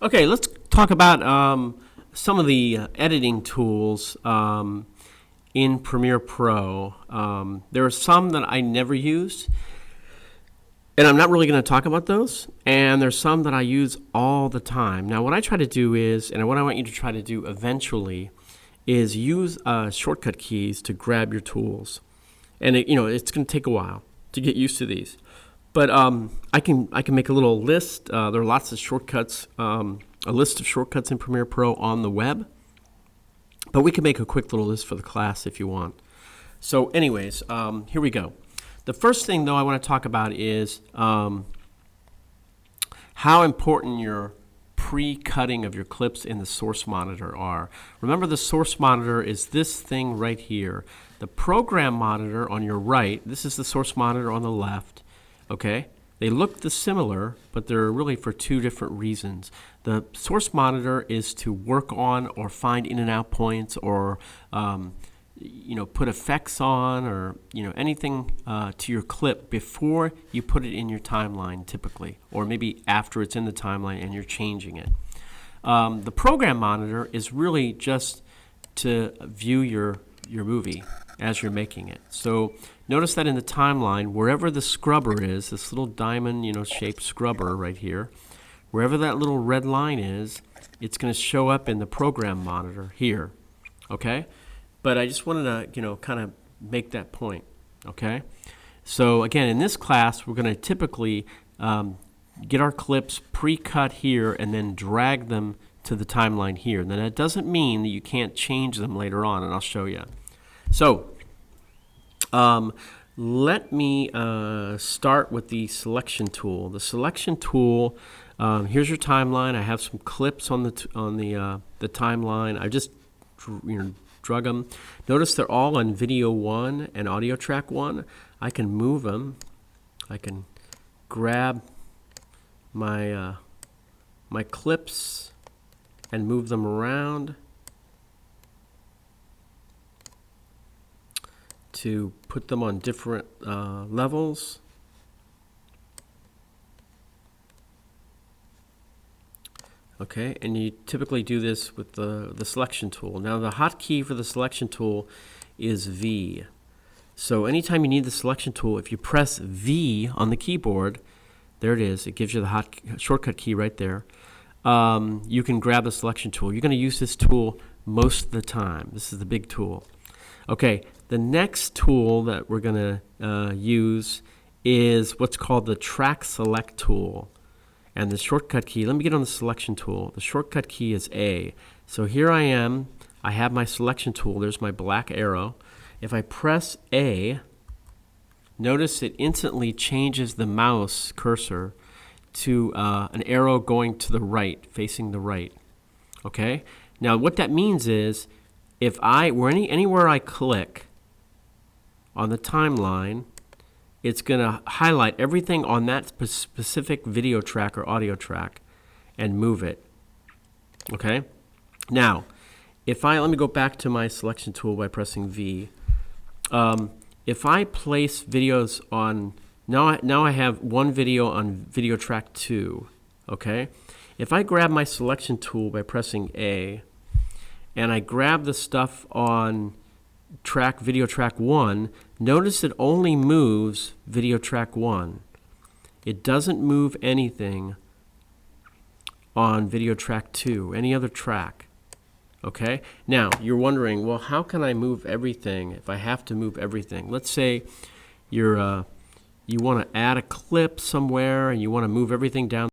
Okay, let's talk about some of the editing tools in Premiere Pro. There are some that I never use, and I'm not really going to talk about those. And there's some that I use all the time. Now, what I try to do is, and what I want you to try to do eventually, is use shortcut keys to grab your tools. And it's going to take a while to get used to these. But I can make a little list. There are lots of shortcuts, a list of shortcuts in Premiere Pro on the web. But we can make a quick little list for the class if you want. So anyways, here we go. The first thing, though, I want to talk about is how important your pre-cutting of your clips in the source monitor are. Remember, the source monitor is this thing right here. The program monitor on your right, this is the source monitor on the left. Okay, they look similar, but they're really for two different reasons. The source monitor is to work on or find in and out points, or put effects on, or anything to your clip before you put it in your timeline, typically, or maybe after it's in the timeline and you're changing it. The program monitor is really just to view your movie as you're making it. So notice that in the timeline, wherever the scrubber is, this little diamond, shaped scrubber right here, wherever that little red line is, it's going to show up in the program monitor here. Okay? But I just wanted to, kind of make that point. Okay? So again, in this class, we're going to typically get our clips pre-cut here and then drag them to the timeline here. Now, that doesn't mean that you can't change them later on, and I'll show you. So let me start with the selection tool. The selection tool, here's your timeline. I have some clips on the timeline. I just drug them. Notice they're all on video 1 and audio track 1. I can move them. I can grab my my clips and move them around to put them on different levels. Okay, and you typically do this with the selection tool. Now, the hotkey for the selection tool is V. So anytime you need the selection tool, if you press V on the keyboard, there it is. It gives you the shortcut key right there. You can grab the selection tool. You're going to use this tool most of the time. This is the big tool. Okay, the next tool that we're going to use is what's called the track select tool. And the shortcut key, let me get on the selection tool. The shortcut key is A. So here I am. I have my selection tool. There's my black arrow. If I press A, notice it instantly changes the mouse cursor to an arrow going to the right, facing the right. Okay? Now, what that means is if anywhere I click on the timeline, it's going to highlight everything on that specific video track or audio track and move it. Okay? Now, let me go back to my selection tool by pressing V. If I place videos on, now I have one video on video track 2. Okay? If I grab my selection tool by pressing A, and I grab the stuff on video track 1, notice it only moves video track 1. It doesn't move anything on video track 2, any other track. Okay? Now, you're wondering, well, how can I move everything if I have to move everything? Let's say you want to add a clip somewhere and you want to move everything down